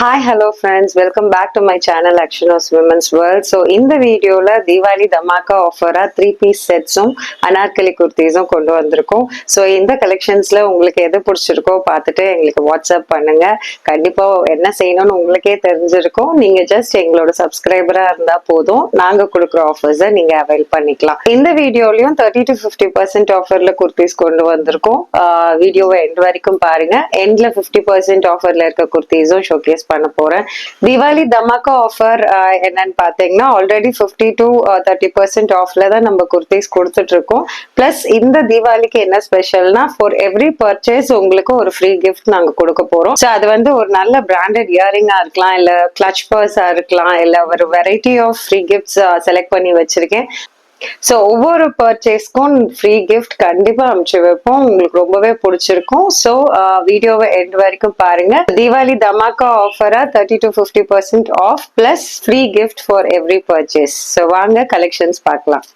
Hi, hello friends. Welcome back to my channel Action of Women's World. So in the video la Diwali Dhamaka offer 3-piece sets anarkali kurtis kondu vandirukom. So in the collections la ungalku edhu pidichirukko paathitte engalukku WhatsApp pannunga. Kandipa enna seiyanum ungalukke therinjirukom. Neenga just engaloda subscriber ah irundha podum naanga kudukra offers neenga avail pannikalam. In the video liyum 30 to 50% offer la kurtis kondu vandirukom. Video end varaikum paarenga. End la 50% offer la irukka kurtis showcase பண்ண போறேன். Deepavali dhamaka offer என்னன்னு பாத்தீங்கன்னா already 50 to 30% ஆஃப்ல தான் நம்ம குர்த்திஸ் கொடுத்துட்டு இருக்கோம். Plus இந்த தீபாவளிக்கு என்ன ஸ்பெஷல்னா ஃபார் எவ்ரி பர்ச்சேஸ் உங்களுக்கு ஒரு ஃப்ரீ கிஃப்ட் நாங்க கொடுக்க போறோம். ஸோ அது வந்து ஒரு நல்ல பிராண்டட் இயரிங்கா இருக்கலாம், இல்ல கிளட்ச் பர்ஸா இருக்கலாம், இல்ல ஒரு variety of free gifts select பண்ணி வச்சிருக்கேன். ஸோ ஒவ்வொரு பர்ச்சேஸ்க்கும் ஃப்ரீ கிஃப்ட் கண்டிப்பா அனுப்பிச்சு வைப்போம். உங்களுக்கு ரொம்பவே பிடிச்சிருக்கும். ஸோ வீடியோவை எண்ட் வரைக்கும் பாருங்க. தீபாவளி தமாக்கா ஆஃபரா 30 to 50% off plus free gift for every purchase. So வாங்க கலெக்ஷன்ஸ் பார்க்கலாம்.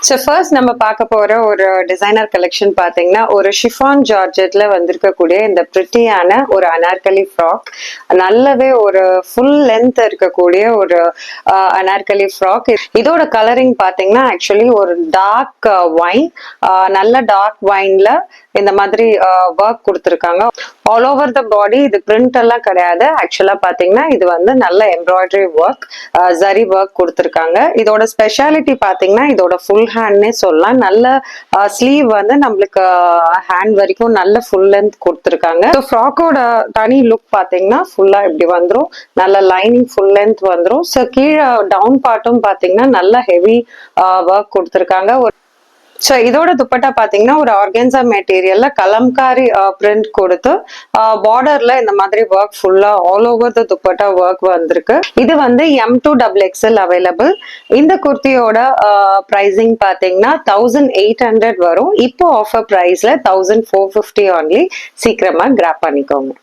ஸோ ஃபர்ஸ்ட் நம்ம பார்க்க போற ஒரு டிசைனர் கலெக்ஷன் பார்த்தீங்கன்னா ஒரு ஷிஃபான் ஜார்ஜெட்ல வந்திருக்கக்கூடிய இந்த பிரிட்டியான ஒரு அனார்கலி ஃப்ராக். நல்லாவே ஒரு ஃபுல் லென்த் இருக்கக்கூடிய ஒரு அனார்கலி ஃப்ராக். இதோட கலரிங் பார்த்தீங்கன்னா ஆக்சுவலி ஒரு டார்க் வைன், நல்ல டார்க் வைன்ல இந்த மாதிரி ஒர்க் கொடுத்துருக்காங்க. ஆல் ஓவர் த பாடி. இது பிரிண்ட் எல்லாம் கிடையாது. ஆக்சுவலா பாத்தீங்கன்னா இது வந்து நல்ல எம்ப்ராய்டரி ஒர்க், ஜரி ஒர்க் கொடுத்துருக்காங்க. இதோட ஸ்பெஷாலிட்டி பாத்தீங்கன்னா இதோட ஃபுல் ஹேண்ட்னே சொல்லலாம். நல்ல ஸ்லீவ் வந்து நம்மளுக்கு ஹேண்ட் வரைக்கும் நல்ல ஃபுல் லென்த் கொடுத்துருக்காங்க. ஸோ ஃப்ராக்கோட தனி லுக் பாத்தீங்கன்னா ஃபுல்லா இப்படி வந்துடும். நல்ல லைனிங் ஃபுல் லென்த் வந்துடும். ஸோ கீழே டவுன் பார்ட்டும் பாத்தீங்கன்னா நல்ல ஹெவி ஒர்க் கொடுத்துருக்காங்க. ஸோ இதோட துப்பட்டா பாத்தீங்கன்னா ஒரு ஆர்கன்சா மெட்டீரியல்ல கலம்காரி பிரிண்ட் கொடுத்து பார்டர்ல இந்த மாதிரி ஒர்க் ஃபுல்லா all over the dupatta work வந்திருக்கு. இது வந்து M2XXL அவைலபிள். இந்த குர்த்தியோட பிரைசிங் பாத்தீங்கன்னா 1800 வரும். இப்போ ஆஃபர் பிரைஸ்ல 1450 ஒன்லி. சீக்கிரமா கிராப் பண்ணிக்கோங்க.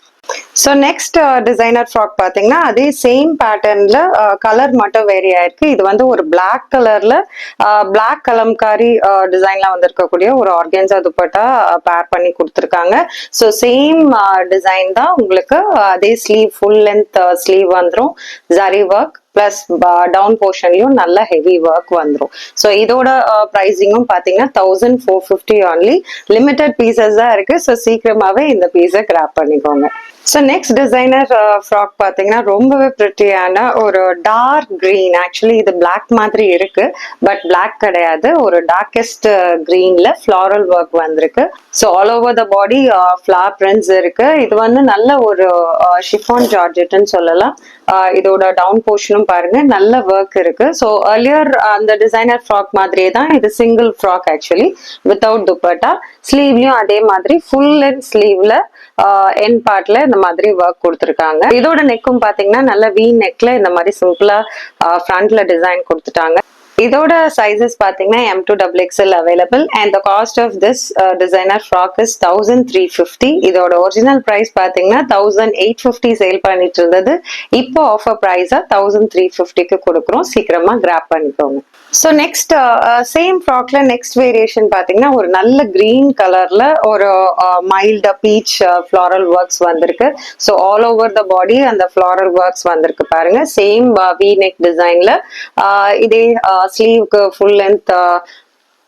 ஸோ நெக்ஸ்ட் டிசைனர் ஃப்ராக் பார்த்தீங்கன்னா அதே சேம் பேட்டர்ன்ல கலர் மட்டும் வேரி ஆயிருக்கு. இது வந்து ஒரு பிளாக் கலர்ல பிளாக் கலம்காரி டிசைன்ல வந்திருக்கக்கூடிய ஒரு ஆர்கன்சா துப்பட்டா பேர் பண்ணி கொடுத்துருக்காங்க. ஸோ சேம் டிசைன் தான் உங்களுக்கு. அதே ஸ்லீவ் ஃபுல் லென்த் ஸ்லீவ் வந்துடும். ஜரி ஒர்க் பிளஸ் டவுன் போர்ஷன்லயும் நல்ல ஹெவி ஒர்க் வந்துடும். ஸோ இதோட ப்ரைஸிங்கும் பார்த்தீங்கன்னா 1450 ஒன்லி. லிமிடெட் பீசஸ் தான் இருக்கு. ஸோ சீக்கிரமாவே இந்த பீஸை கிராப் பண்ணிக்கோங்க. ஸோ நெக்ஸ்ட் டிசைனர் ஃப்ராக் பார்த்தீங்கன்னா ரொம்பவே பிரிட்டியான ஒரு டார்க் கிரீன். ஆக்சுவலி இது பிளாக் மாதிரி இருக்கு, பட் பிளாக் கிடையாது. ஒரு டார்கெஸ்ட் கிரீன்ல ஃபிளாரல் ஒர்க் வந்திருக்கு. So all over the body flower prints இருக்கு. இது வந்து நல்ல ஒரு ஷிஃபான் ஜார்ஜெட்னு சொல்லலாம். இதோட டவுன் போர்ஷனும் பாருங்க நல்ல ஒர்க் இருக்கு. ஸோ earlier அந்த டிசைனர் ஃப்ராக் மாதிரியே தான் இது single frock actually without dupatta. ஸ்லீவ்லயும் அதே மாதிரி ஃபுல் லென்த் ஸ்லீவ்ல என் பார்ட்ல இந்த மாதிரி ஒர்க் கொடுத்துருக்காங்க. இதோட நெக்கும் பாத்தீங்கன்னா நல்ல வி நெக்ல இந்த மாதிரி சிம்பிளா ஃப்ரண்ட்ல டிசைன் கொடுத்துட்டாங்க. இதோட சைசஸ் பாத்தீங்கன்னா M2XXL available. And the cost of this designer frock is 1350. இதோட ஒரிஜினல் பிரைஸ் பாத்தீங்கன்னா 1850 சேல் பண்ணிட்டு இருந்தது. இப்போ ஆஃபர் பிரைஸா 1350க்கு கொடுக்குறோம். சீக்கிரமா கிராப் பண்ணிக்கோங்க. ஸோ நெக்ஸ்ட் சேம் ஃப்ராக்ல நெக்ஸ்ட் வேரியேஷன் பாத்தீங்கன்னா ஒரு நல்ல கிரீன் கலர்ல ஒரு மைல்டு பீச் ஃபிளாரல் ஒர்க்ஸ் வந்திருக்கு. So all over the body அந்த ஃபிளாரல் ஒர்க்ஸ் வந்திருக்கு பாருங்க. சேம் வி நெக் டிசைன்ல இதே ஸ்லீவ்க்கு ஃபுல் லென்த்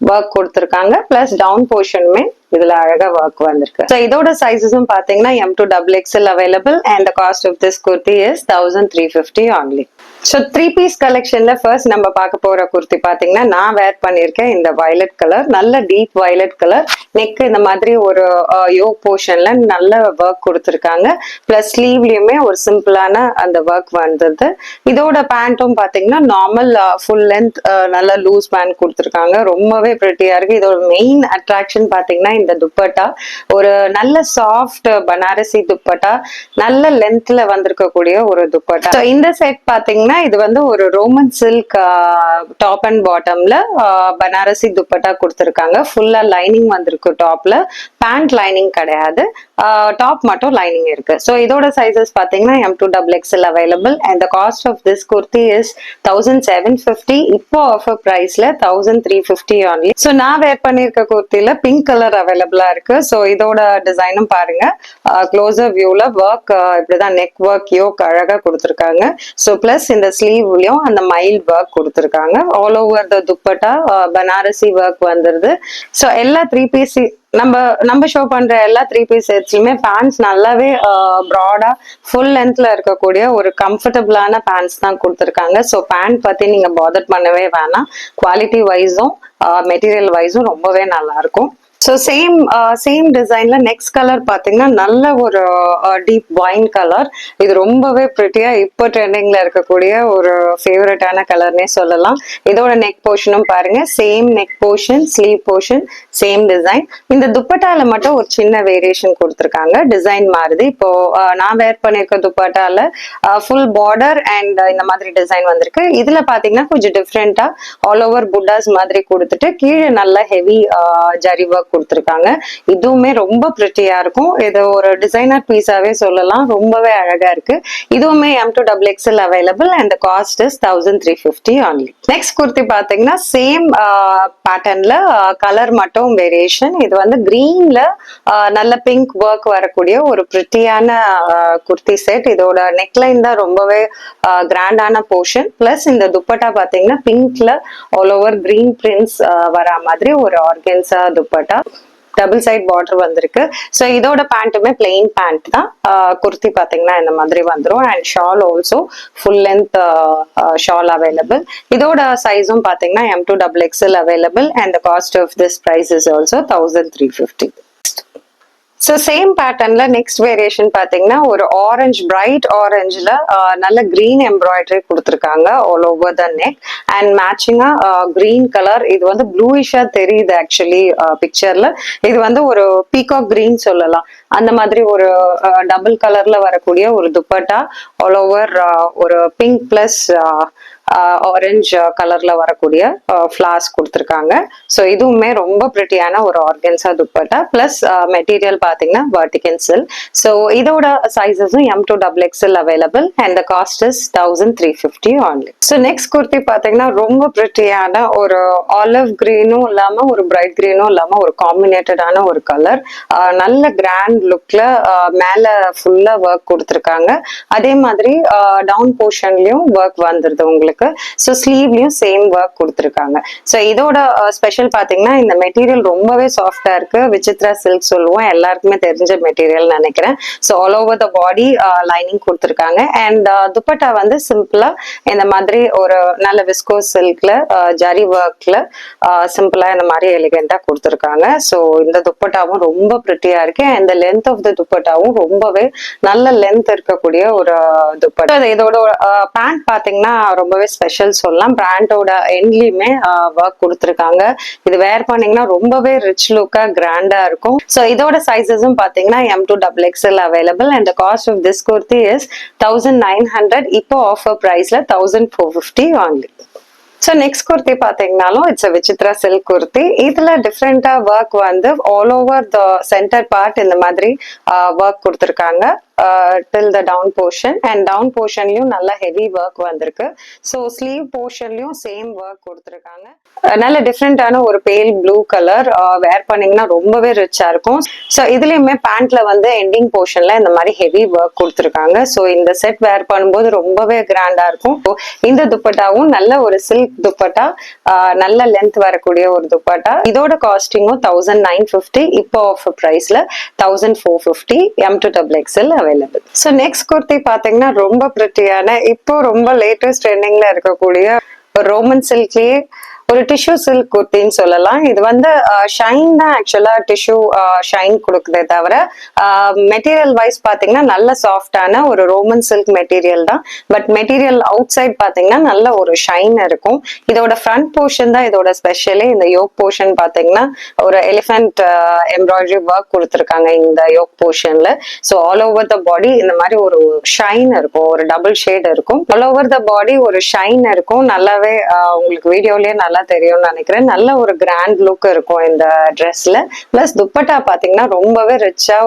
ஒர்க் கொடுத்துருக்காங்க. பிளஸ் டவுன் போர்ஷனுமே இதுல அழகா ஒர்க் வந்திருக்கு. ஸோ இதோட சைஸஸும் பாத்தீங்கன்னா M2XXL available. And cost of this kurti is 1350 only. So 3-piece கலெக்ஷன்ல ஃபர்ஸ்ட் நம்ம பார்க்க போற குர்த்தி பாத்தீங்கன்னா நான் வேர் பண்ணிருக்கேன் இந்த வயலட் கலர். நல்ல டீப் வயலட் கலர். நெக் இந்த மாதிரி ஒரு யோக் போர்ஷன்ல நல்ல ஒர்க் கொடுத்துருக்காங்க. பிளஸ் ஸ்லீவ்லயுமே ஒரு சிம்பிளான அந்த ஒர்க் வந்தது. இதோட பேண்ட்டும் பாத்தீங்கன்னா நார்மல் ஃபுல் லென்த் நல்ல லூஸ் பேண்ட் கொடுத்துருக்காங்க. ரொம்பவே பிரிட்டியா இருக்கு. இதோட மெயின் அட்ராக்ஷன் பாத்தீங்கன்னா இந்த துப்பட்டா ஒரு நல்ல சாஃப்ட் பனாரசி துப்பட்டா, நல்ல லென்த்ல வந்திருக்கக்கூடிய ஒரு துப்பட்டா. ஸோ இந்த செட் பாத்தீங்கன்னா இது வந்து ஒரு ரோமன் சில்க் டாப் அண்ட் பாட்டம்ல பனாரசி துப்பட்டா கொடுத்துருக்காங்க. ஃபுல்லா லைனிங் வந்திருக்கு. டாப்ல பேண்ட் லைனிங் கிடையாது, டாப் மட்டும் லைனிங் இருக்கு. ஸோ இதோட சைசஸ் பாத்தீங்கன்னா M2XXL available. And the cost of this kurti is 1750. இப்போ ஆஃபர் பிரைஸ்ல 1350 ஒன்லி. ஸோ நான் வேர் பண்ணிருக்க குர்த்தில பிங்க் கலர் அவைலபிளா இருக்கு. ஸோ இதோட டிசைனும் பாருங்க, க்ளோசர் வியூல ஒர்க் இப்படிதான் நெக் ஒர்க் யோக் அழகா கொடுத்துருக்காங்க. ஸோ பிளஸ் இந்த ஸ்லீவ்லயும் அந்த மைல்ட் ஒர்க் கொடுத்துருக்காங்க. All over the dupatta Banarasi work வந்துருது. ஸோ எல்லா 3 பீஸ் நம்ம ஷோ பண்ற எல்லா 3 பீஸ் செட்ஸ்லயுமே பேண்ட்ஸ் நல்லாவே ப்ராடா ஃபுல் லென்த்ல இருக்கக்கூடிய ஒரு கம்ஃபர்டபுளான பேண்ட்ஸ் தான் கொடுத்துருக்காங்க. ஸோ பேண்ட் பத்தி நீங்க பாதர் பண்ணவே வேணாம். குவாலிட்டி வைஸும் மெட்டீரியல் வைஸும் ரொம்பவே நல்லா இருக்கும். ஸோ சேம் டிசைன்ல நெக்ஸ்ட் கலர் பாத்தீங்கன்னா நல்ல ஒரு டீப் வைன் கலர். இது ரொம்பவே பிரிட்டியா இப்போ ட்ரெண்டிங்ல இருக்கக்கூடிய ஒரு ஃபேவரட்டான கலர்னே சொல்லலாம். இதோட நெக் போர்ஷனும் பாருங்க, same neck portion, sleeve portion, same design. இந்த துப்பட்டால மட்டும் ஒரு சின்ன வேரியேஷன் கொடுத்துருக்காங்க, டிசைன் மாறுது. இப்போ நான் வேர் பண்ணிருக்க துப்பட்டால ஃபுல் பார்டர் அண்ட் இந்த மாதிரி டிசைன் வந்திருக்கு. இதுல பாத்தீங்கன்னா கொஞ்சம் டிஃப்ரெண்டா ஆல் ஓவர் புட்டாஸ் மாதிரி கொடுத்துட்டு கீழே நல்ல ஹெவி ஜரி ஒர்க் கொடுத்துருக்காங்க. இதுவுமே ரொம்ப பிரிட்டியா இருக்கும். இது ஒரு டிசைனர் பீஸாவே சொல்லலாம், ரொம்பவே அழகா இருக்கு. இதுவுமே M2XXL available and cost is 1350 only. Next kurti பாத்தீங்கன்னா சேம் பேட்டர்ன்ல கலர் மட்டும் வேரியேஷன். இது வந்து கிரீன்ல நல்ல பிங்க் ஒர்க் வரக்கூடிய ஒரு பிரிட்டியான குர்த்தி செட். இதோட நெக்லைன் தான் ரொம்பவே கிராண்டான போர்ஷன். பிளஸ் இந்த துப்பட்டா பாத்தீங்கன்னா பிங்க்ல ஆல் ஓவர் கிரீன் பிரிண்ட்ஸ் வர மாதிரி ஒரு organza dupatta, double side border வந்திருக்கு. ஸோ இதோட பேண்ட்டுமே பிளெயின் பேண்ட் தான். குர்த்தி பாத்தீங்கன்னா இந்த மாதிரி வந்துடும். And shawl also full length shawl available. இதோட சைஸும் பாத்தீங்கன்னா M2XXL available and cost of this price is also 1350. So same பேட்டர்ன்ல நெக்ஸ்ட் வேரியேஷன் பாத்தீங்கன்னா ஒரு ஆரஞ்சு, பிரைட் ஆரஞ்சுல நல்ல கிரீன் எம்ப்ராய்டரி கொடுத்துருக்காங்க all over the neck and மேட்சிங்கா கிரீன் கலர். இது வந்து ப்ளூயிஷா தெரியுது ஆக்சுவலி பிக்சர்ல. இது வந்து ஒரு பீகாக் கிரீன் சொல்லலாம். அந்த மாதிரி ஒரு டபுள் கலர்ல வரக்கூடிய ஒரு துப்பட்டா, ஆல் ஓவர் ஒரு பிங்க் பிளஸ் ஆரஞ்சு கலர்ல வரக்கூடிய ஃபிளார்ஸ் கொடுத்துருக்காங்க. ஸோ இதுவுமே ரொம்ப பிரிட்டியான ஒரு ஆர்கன்சா துப்பட்டா. பிளஸ் மெட்டீரியல் பாத்தீங்கன்னா வர்டிகல் சில்க். ஸோ இதோட சைஸஸும் M2XXL available and cost is 1350 only. So next kurti பாத்தீங்கன்னா ரொம்ப பிரிட்டியான ஒரு ஆலிவ் கிரீனும் இல்லாம ஒரு பிரைட் கிரீனும் இல்லாம ஒரு காம்பினேட்டடான ஒரு கலர். நல்ல கிராண்ட் லுக்ல மேல ஃபுல்லா ஒர்க் கொடுத்துருக்காங்க. அதே மாதிரி டவுன் போர்ஷன்லயும் ஒர்க் வந்துருது உங்களுக்கு. ஸோ ஸ்லீவ்லயும் சேம் ஒர்க் கொடுத்துருக்காங்க. ஸோ இதோட ஸ்பெஷல் பாத்தீங்கன்னா இந்த மெட்டீரியல் ரொம்பவே சாஃப்டா இருக்கு. விசித்ரா சில்க் சொல்லுவோம், எல்லாருக்குமே தெரிஞ்ச மெட்டீரியல் நினைக்கிறேன். So all over the body lining கொடுத்துருக்காங்க. அண்ட் துப்பட்டா வந்து சிம்பிளா இந்த மாதிரி ஒரு நல்ல விஸ்கோஸ் சில்க்ல ஜரி ஒர்க்ல சிம்பிளா இந்த மாதிரி எலிகெண்டா கொடுத்துருக்காங்க. ஸோ இந்த துப்பட்டாவும் ரொம்ப பிரிட்டியா இருக்கு. அந்த லென்த் ஆஃப் த துப்பட்டாவும் ரொம்பவே நல்ல லென்த் இருக்கக்கூடிய ஒரு துப்பட்டா. இதோட பேண்ட் பாத்தீங்கன்னா ரொம்பவே ஸ்பெஷல் சொல்லலாம். பிராண்டோட எண்ட்லயுமே ஒர்க் கொடுத்துருக்காங்க. இது வேர் பண்ணீங்கன்னா ரொம்பவே ரிச் லுக்கா கிராண்டா இருக்கும். ஸோ இதோட சைஸஸும் பாத்தீங்கன்னா M2XXL available and cost of this kurti is 1900. இப்போ ஆஃபர் பிரைஸ்ல 1450 only. ஸோ நெக்ஸ்ட் குர்த்தி பாத்தீங்கன்னாலும் இட்ஸ் விசித்ரா சில்க் குர்த்தி. இதுல டிஃப்ரெண்டா ஒர்க் வந்து all over the centre part இந்த மாதிரி ஒர்க் கொடுத்துருக்காங்க till the down portion and down portionலயும் நல்ல ஹெவி ஒர்க் வந்திருக்கு. ஸோ ஸ்லீவ் போர்ஷன்லயும் சேம் ஒர்க் கொடுத்துருக்காங்க. நல்ல டிஃப்ரெண்டான ஒரு பேல் ப்ளூ கலர் வேர் பண்ணீங்கன்னா ரொம்பவே ரிச்சா இருக்கும். ஸோ இதுலயுமே பேண்ட்ல வந்து எண்டிங் போர்ஷன்ல இந்த மாதிரி ஹெவி ஒர்க் கொடுத்துருக்காங்க. ஸோ இந்த செட் வேர் பண்ணும்போது ரொம்பவே கிராண்டா இருக்கும். இந்த துப்பட்டாவும் நல்ல ஒரு சில்க் துப்பட்டா, நல்ல லென்த் வரக்கூடிய ஒரு துப்பட்டா. இதோட காஸ்டிங்கும் 1950. இப்போ ஆஃபர் பிரைஸ்ல 1450 M2XXL available. So next kurti பாத்தீங்கன்னா ரொம்ப பிரிட்டியான, இப்போ ரொம்ப லேட்டஸ்ட் ட்ரெண்டிங்ல இருக்கக்கூடிய ரோமன் சில்க்லயே ஒரு டிஷ்யூ சில்க் குர்த்தின்னு சொல்லலாம். இது வந்து ஷைன் தான், ஆக்சுவலா டிஷ்யூ ஷைன் கொடுக்குதே தவிர மெட்டீரியல் வைஸ் பாத்தீங்கன்னா நல்ல சாஃப்டான ஒரு ரோமன் சில்க் மெட்டீரியல் தான். பட் மெட்டீரியல் அவுட் சைட் பாத்தீங்கன்னா நல்ல ஒரு ஷைன் இருக்கும். இதோட ஃப்ரண்ட் போர்ஷன் தான் இதோட ஸ்பெஷலே. இந்த யோக் போர்ஷன் பாத்தீங்கன்னா ஒரு எலிஃபென்ட் எம்ப்ராய்டரி ஒர்க் கொடுத்துருக்காங்க இந்த யோக் போர்ஷன்ல. So all over the body இந்த மாதிரி ஒரு ஷைன் இருக்கும், ஒரு டபுள் ஷேட் இருக்கும். ஆல் ஓவர் த பாடி ஒரு ஷைன் இருக்கும். நல்லாவே உங்களுக்கு வீடியோலயே நல்லா நல்லா தெரியும்னு நினைக்கிறேன். நல்ல ஒரு கிராண்ட் லுக் இருக்கும் இந்த ட்ரெஸ்ல. பிளஸ் துப்பட்டா பாத்தீங்கன்னா ரொம்பவே ரிச்சா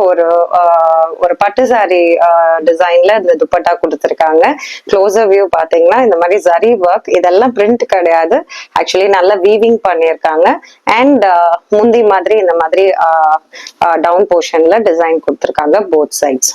ஒரு பட்டு சாரி டிசைன்ல இந்த துப்பட்டா கொடுத்துருக்காங்க. க்ளோசர் வியூ பாத்தீங்கன்னா இந்த மாதிரி ஜரி ஒர்க், இதெல்லாம் பிரிண்ட் கிடையாது, ஆக்சுவலி நல்லா வீவிங் பண்ணியிருக்காங்க. அண்ட் முந்தி மாதிரி இந்த மாதிரி டவுன் போர்ஷன்ல டிசைன் கொடுத்துருக்காங்க போத் சைட்ஸ்.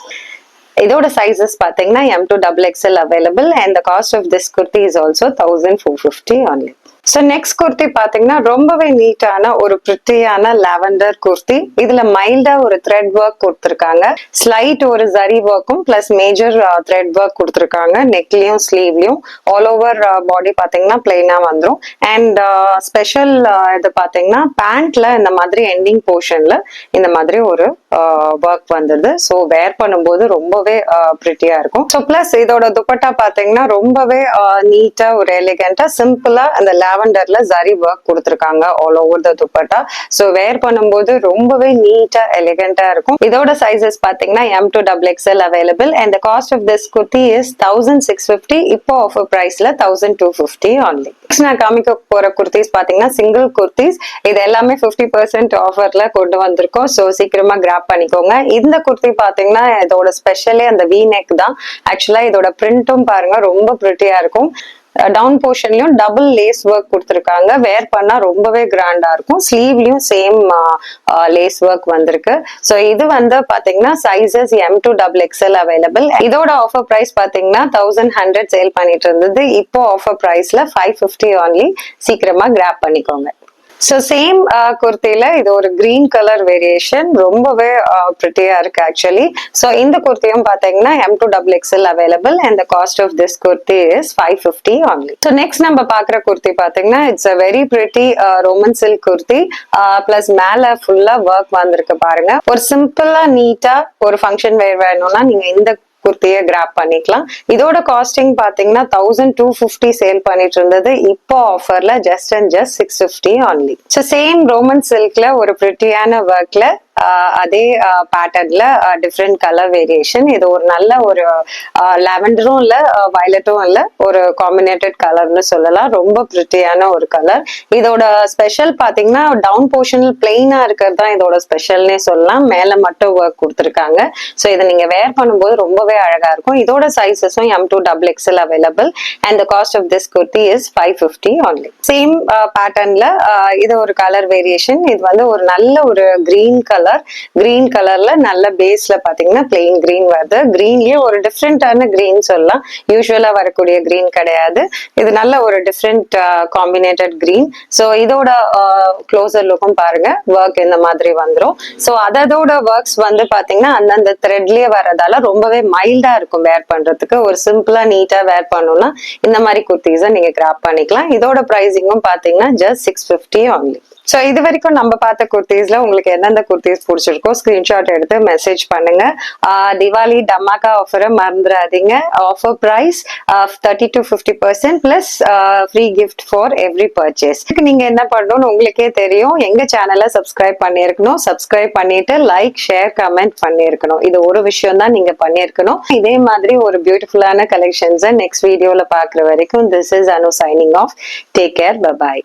இதோட சைசஸ் பாத்தீங்கன்னா M2XXL available and the cost of this kurti is also 1450 only. So next kurti பாத்தீங்கன்னா ரொம்பவே நீட்டான ஒரு பிரிட்டியான லாவெண்டர் குர்த்தி. இதுல மைல்டா ஒரு த்ரெட் ஒர்க் கொடுத்துருக்காங்க, ஸ்லைட் ஒரு ஜரி ஒர்க்கும் பிளஸ் மேஜர் த்ரெட் ஒர்க் கொடுத்துருக்காங்க. நெக்லயும் ஸ்லீவ்லயும் ஆல் ஓவர் பாடி பாத்தீங்கன்னா பிளெயினா வந்துடும். அண்ட் ஸ்பெஷல் இது பாத்தீங்கன்னா பேண்ட்ல இந்த மாதிரி எண்டிங் போர்ஷன்ல இந்த மாதிரி ஒரு ஒர்க் வந்துடுது. ஸோ வேர் பண்ணும்போது ரொம்பவே பிரிட்டியா இருக்கும். ஸோ பிளஸ் இதோட துப்பட்டா பாத்தீங்கன்னா ரொம்பவே நீட்டா ஒரு எலிகண்டா சிம்பிளா அந்த லாவெண்டர்ல ஜரி ஒர்க் கொடுத்துருக்காங்க all over the dupatta. So wear பண்ணும்போது ரொம்பவே நீட்டா எலிகண்டா இருக்கும். இதோட சைசஸ் பாத்தீங்கன்னா M2XXL available and cost of this kurti is 1650. இப்போ ஆஃபர் பிரைஸ்ல 1250 only. நான் காமிக்க போற குர்த்திஸ் பாத்தீங்கன்னா சிங்கிள் குர்த்திஸ். இது எல்லாமே 50% ஆஃபர்ல கொண்டு வந்திருக்கோம். ஸோ சீக்கிரமா கிராப் பண்ணிக்கோங்க. இந்த குர்த்தி பாத்தீங்கன்னா இதோட ஸ்பெஷலே அந்த வி நெக் தான். ஆக்சுவலா இதோட பிரிண்டும் பாருங்க ரொம்ப பிரிட்டியா இருக்கும். டவுன் போர்ஷன்லயும் டபுள் லேஸ் ஒர்க் கொடுத்துருக்காங்க. வேர் பண்ணா ரொம்பவே கிராண்டா இருக்கும். ஸ்லீவ்லயும் சேம் லேஸ் ஒர்க் வந்திருக்கு. ஸோ இது வந்து பாத்தீங்கன்னா சைசஸ் M2XXL அவைலபிள். இதோட ஆஃபர் பிரைஸ் பாத்தீங்கன்னா 1100 சேல் பண்ணிட்டு இருந்தது. இப்போ ஆஃபர் பிரைஸ்ல 550 only. சீக்கிரமா கிராப் பண்ணிக்கோங்க. ஸோ சேம் குர்த்தியில இது ஒரு கிரீன் கலர் வேரியேஷன், ரொம்பவே பிரிட்டியா இருக்கு ஆக்சுவலி. ஸோ இந்த குர்த்தியும் பாத்தீங்கன்னா M2XXL available and the cost of this kurti is 550 only. So next நம்ம பாக்குற குர்த்தி பாத்தீங்கன்னா it's a very pretty roman silk kurti. Plus மேல ஃபுல்லா ஒர்க் வந்திருக்கு பாருங்க. ஒரு சிம்பிளா நீட்டா ஒரு ஃபங்க்ஷன் வேர் வேணும்னா நீங்க இந்த குர்த்தியை கிராப் பண்ணிக்கலாம். இதோட காஸ்டிங் பாத்தீங்கன்னா 1250 சேல் பண்ணிட்டு இருந்தது. இப்போ ஆஃபர்ல just 650 only. So same Roman சில்க்ல ஒரு பிரிட்டியான ஒர்க்ல அதே பேட்டர்ன்ல டிஃப்ரெண்ட் கலர் வேரியேஷன். இது ஒரு நல்ல ஒரு லாவெண்டரும் இல்ல வயலட்டும் இல்ல, ஒரு காம்பினேட்டட் கலர்னு சொல்லலாம். ரொம்ப பிரிட்டியான ஒரு கலர். இதோட ஸ்பெஷல் பாத்தீங்கன்னா டவுன் போர்ஷன் பிளெயினா இருக்கிறது தான் இதோட ஸ்பெஷல்னே சொல்லலாம். மேல மட்டும் ஒர்க் கொடுத்துருக்காங்க. ஸோ இதை நீங்க வேர் பண்ணும்போது ரொம்பவே அழகா இருக்கும். இதோட சைசஸும் M2XXL available and the cost of this kurti is 550 only. Same பேட்டர்ன்ல இது ஒரு கலர் வேரியேஷன். இது வந்து ஒரு நல்ல ஒரு கிரீன் கலர்ல நல்ல பேஸ்ல பாத்தீங்கன்னா பிளெயின் கிரீன் வருது. கிரீன்லயே ஒரு டிஃப்ரெண்டான கிரீன் சொல்லலாம். யூஸ்வலா வரக்கூடிய கிரீன் கிடையாது. இது நல்ல ஒரு டிஃப்ரெண்ட் காம்பினேட்டட் கிரீன். ஸோ இதோட க்ளோசர் லுக்கும் பாருங்க, ஒர்க் இந்த மாதிரி வந்துடும். ஸோ அதோட ஒர்க்ஸ் வந்து பாத்தீங்கன்னா அந்தந்த த்ரெட்லயே வரதால ரொம்பவே மைல்டா இருக்கும் வேர் பண்றதுக்கு. ஒரு சிம்பிளா நீட்டா வேர் பண்ணணும்னா இந்த மாதிரி குர்த்திஸை நீங்க கிராப் பண்ணிக்கலாம். இதோட பிரைசிங்கும் பாத்தீங்கன்னா ஜஸ்ட் 650 only. ஸோ இது வரைக்கும் நம்ம பார்த்த குர்த்திஸ்ல உங்களுக்கு எந்தெந்த குர்த்திஸ் பிடிச்சிருக்கோ ஸ்கிரீன்ஷாட் எடுத்து மெசேஜ் பண்ணுங்க. திவாலி டமாக்கா ஆஃபரை மறந்துடாதீங்க. Offer price 30 to 50% plus free gift for every purchase. நீங்க என்ன பண்ணணும்னு உங்களுக்கே தெரியும். எங்க சேனலை சப்ஸ்கிரைப் பண்ணிருக்கணும். சப்ஸ்கிரைப் பண்ணிட்டு லைக், ஷேர், கமெண்ட் பண்ணிருக்கணும். இது ஒரு விஷயம் தான் நீங்க பண்ணிருக்கணும். இதே மாதிரி ஒரு பியூட்டிஃபுல்லான கலெக்ஷன்ஸை நெக்ஸ்ட் வீடியோல பாக்குற வரைக்கும் this is Anu signing off. Take care, bye bye.